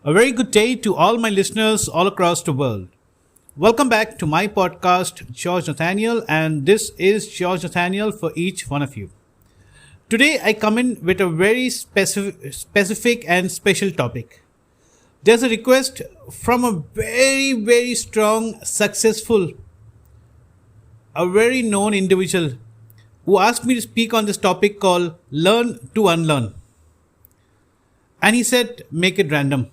A very good day to all my listeners all across the world. Welcome back to my podcast, George Nathaniel, and this is George Nathaniel for each one of you. Today, I come in with a very specific and special topic. There's a request from a very strong, successful, a very known individual who asked me to speak on this topic called Learn to UnLearn. And he said, make it random.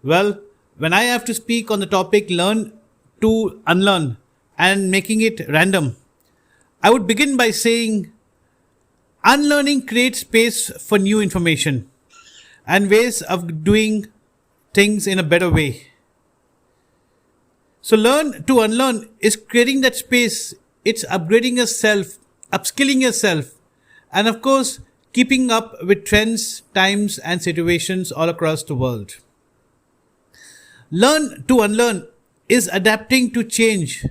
Well, when I have to speak on the topic learn to unlearn and making it random, I would begin by saying unlearning creates space for new information and ways of doing things in a better way. So learn to unlearn is creating that space. It's upgrading yourself, upskilling yourself, and of course, keeping up with trends, times, and situations all across the world. Learn to unlearn is adapting to change.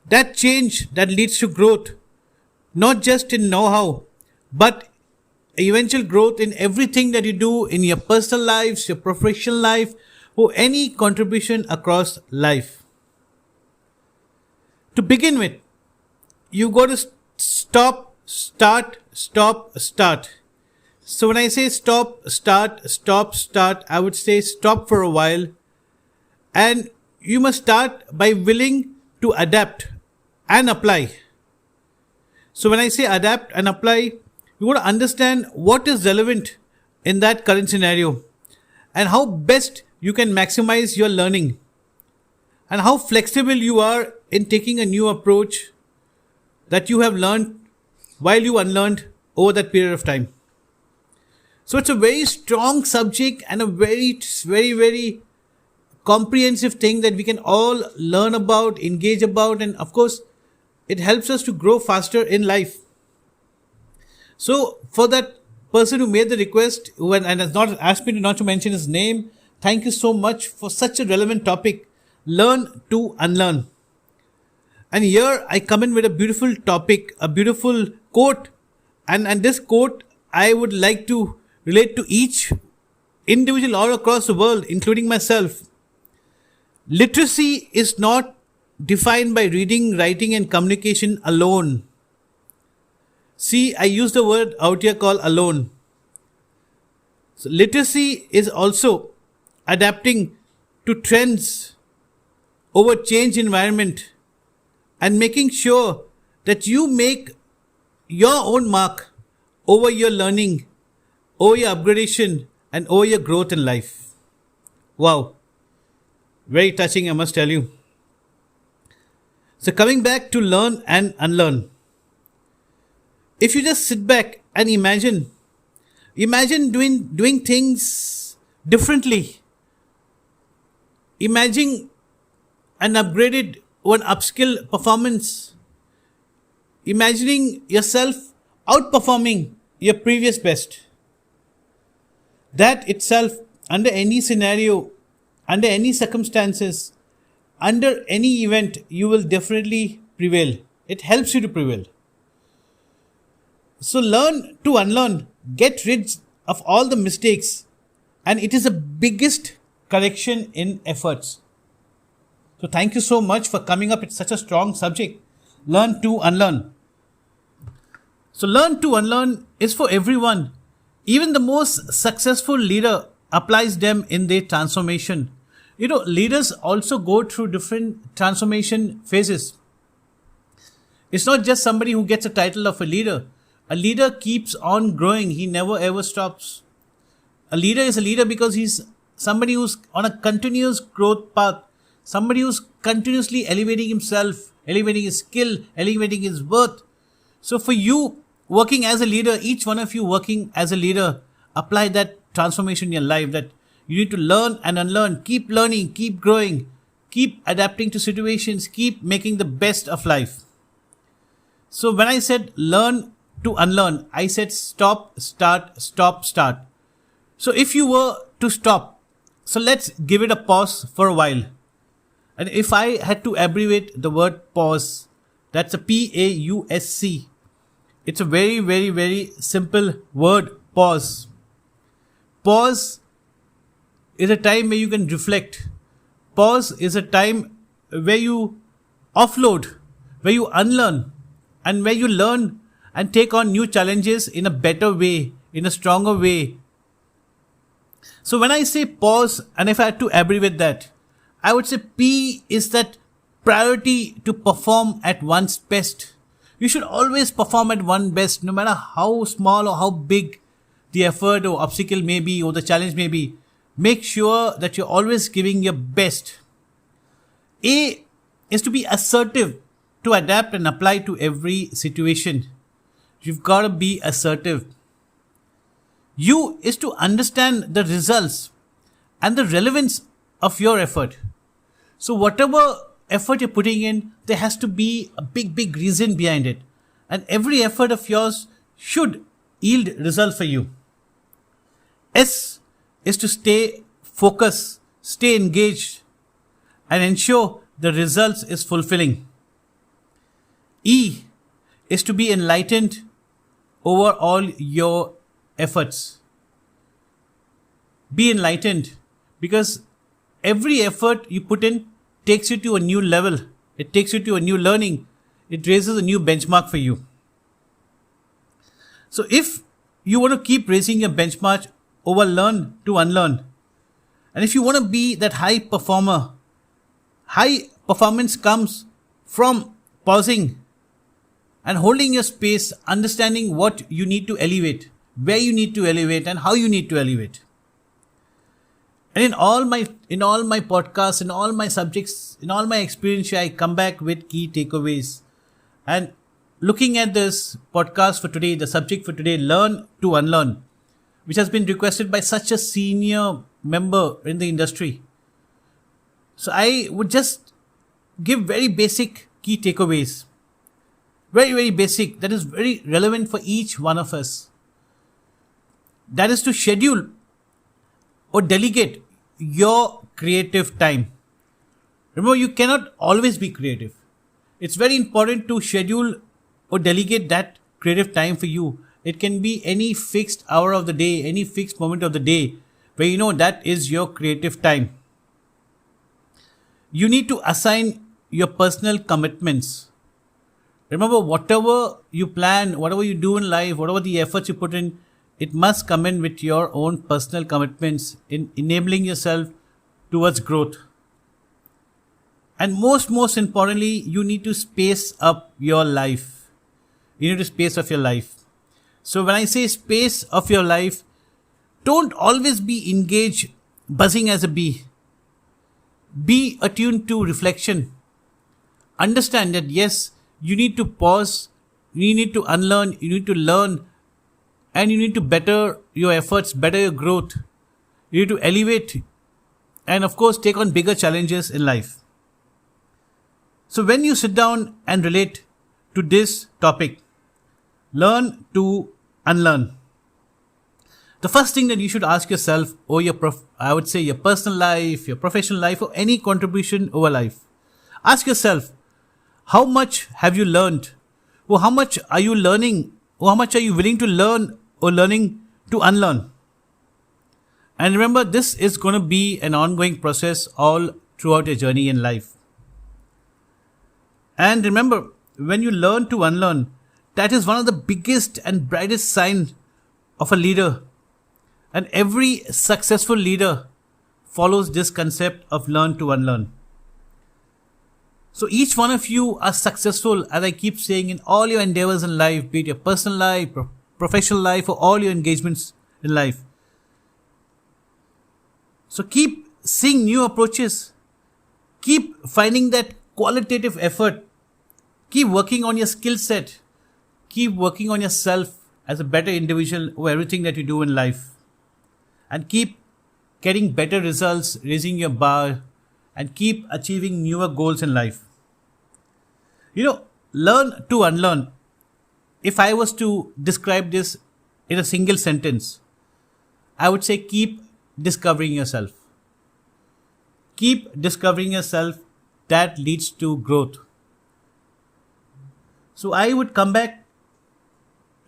That change that leads to growth, not just in know-how, but eventual growth in everything that you do in your personal lives, your professional life, or any contribution across life. To begin with, you got to stop, start. So when I say stop, start, I would say stop for a while. And you must start by willing to adapt and apply. So when I say adapt and apply, you got to understand what is relevant in that current scenario and how best you can maximize your learning and how flexible you are in taking a new approach that you have learned while you unlearned over that period of time. So it's a very strong subject and a very comprehensive thing that we can all learn about, engage about, and of course, it helps us to grow faster in life. So for that person who made the request and has not asked me not to mention his name, thank you so much for such a relevant topic. Learn to unlearn. And here I come in with a beautiful topic, a beautiful quote. And this quote I would like to relate to each individual all across the world, including myself. Literacy is not defined by reading, writing, and communication alone. See, I use the word out here called alone. So literacy is also adapting to trends over change environment and making sure that you make your own mark over your learning, over your upgradation, and over your growth in life. Wow. Very touching, I must tell you. So coming back to learn and unlearn. If you just sit back and imagine doing things differently. Imagine an upgraded or an upskill performance. Imagining yourself outperforming your previous best. That itself, under any scenario, under any circumstances, under any event, you will definitely prevail. It helps you to prevail. So learn to unlearn, get rid of all the mistakes, and it is the biggest correction in efforts. So thank you so much for coming up with such a strong subject. Learn to unlearn. So learn to unlearn is for everyone. Even the most successful leader applies them in their transformation. You know, leaders also go through different transformation phases. It's not just somebody who gets a title of a leader. A leader keeps on growing. He never ever stops. A leader is a leader because he's somebody who's on a continuous growth path. Somebody who's continuously elevating himself, elevating his skill, elevating his worth. So for you, working as a leader, each one of you working as a leader, apply that transformation in your life, that you need to learn and unlearn, keep learning, keep growing, keep adapting to situations, keep making the best of life. So when I said learn to unlearn, I said stop, start. So if you were to stop, so let's give it a pause for a while. And if I had to abbreviate the word pause, that's a PAUSC. It's a very, very, very simple word, pause. Pause is a time where you can reflect. Pause is a time where you offload, where you unlearn, and where you learn and take on new challenges in a better way, in a stronger way. So when I say pause, and if I had to abbreviate that, I would say P is that priority to perform at one's best. You should always perform at one's best, no matter how small or how big the effort or obstacle may be or the challenge may be. Make sure that you're always giving your best. A is to be assertive, to adapt and apply to every situation. You've got to be assertive. U is to understand the results and the relevance of your effort. So whatever effort you're putting in, there has to be a big reason behind it. And every effort of yours should yield result for you. S is to stay focused, stay engaged, and ensure the results is fulfilling. E is to be enlightened over all your efforts. Be enlightened, because every effort you put in takes you to a new level. It takes you to a new learning. It raises a new benchmark for you. So if you want to keep raising your benchmark over learn to unlearn, and if you want to be that high performer, high performance comes from pausing and holding your space, understanding what you need to elevate, where you need to elevate, and how you need to elevate. And in all my podcasts, in all my subjects, in all my experience, I come back with key takeaways. And looking at this podcast for today, the subject for today, learn to unlearn, which has been requested by such a senior member in the industry. So I would just give very basic key takeaways. Very basic. That is very relevant for each one of us. That is to schedule or delegate your creative time. Remember, you cannot always be creative. It's very important to schedule or delegate that creative time for you. It can be any fixed hour of the day, any fixed moment of the day where you know that is your creative time. You need to assign your personal commitments. Remember, whatever you plan, whatever you do in life, whatever the efforts you put in, it must come in with your own personal commitments in enabling yourself towards growth. And most importantly, you need to space up your life. You need to space up your life. So when I say space of your life, don't always be engaged, buzzing as a bee. Be attuned to reflection. Understand that yes, you need to pause, you need to unlearn, you need to learn, and you need to better your efforts, better your growth. You need to elevate and of course take on bigger challenges in life. So when you sit down and relate to this topic, learn to unlearn, the first thing that you should ask yourself, or I would say your personal life, your professional life, or any contribution over life, ask yourself, how much have you learned? Or how much are you learning? Or how much are you willing to learn or learning to unlearn? And remember, this is going to be an ongoing process all throughout your journey in life. And remember, when you learn to unlearn, that is one of the biggest and brightest signs of a leader. And every successful leader follows this concept of learn to unlearn. So each one of you are successful, as I keep saying, in all your endeavors in life, be it your personal life, professional life, or all your engagements in life. So keep seeing new approaches. Keep finding that qualitative effort. Keep working on your skill set. Keep working on yourself as a better individual over everything that you do in life. And keep getting better results, raising your bar, and keep achieving newer goals in life. Learn to unlearn. If I was to describe this in a single sentence, I would say keep discovering yourself. Keep discovering yourself. That leads to growth. So I would come back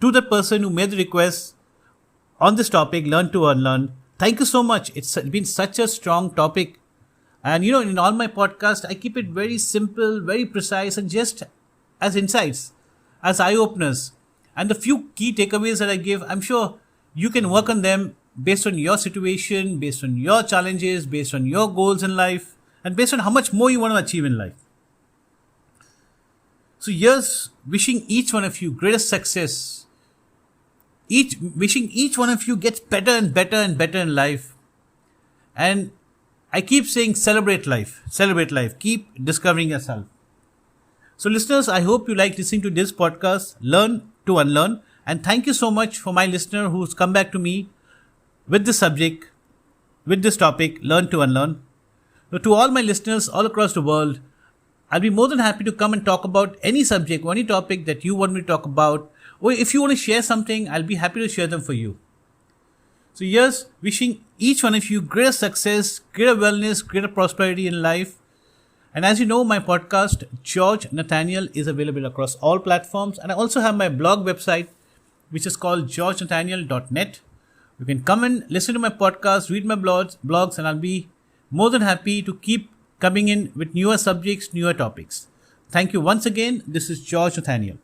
to the person who made the request on this topic, learn to unlearn, Thank you so much. It's been such a strong topic. And in all my podcast, I keep it very simple, very precise, and just as insights, as eye openers. And the few key takeaways that I give, I'm sure you can work on them based on your situation, based on your challenges, based on your goals in life, and based on how much more you want to achieve in life. So here's wishing each one of you greatest success. Wishing each one of you gets better and better and better in life. And I keep saying celebrate life, keep discovering yourself. So listeners, I hope you like listening to this podcast, Learn to Unlearn. And thank you so much for my listener who's come back to me with this subject, with this topic, Learn to Unlearn. So to all my listeners all across the world, I'll be more than happy to come and talk about any subject or any topic that you want me to talk about. Or if you want to share something, I'll be happy to share them for you. So here's wishing each one of you greater success, greater wellness, greater prosperity in life. And as you know, my podcast, George Nathaniel, is available across all platforms. And I also have my blog website, which is called georgenathaniel.net. You can come and listen to my podcast, read my blogs, and I'll be more than happy to keep coming in with newer subjects, newer topics. Thank you once again. This is George Nathaniel.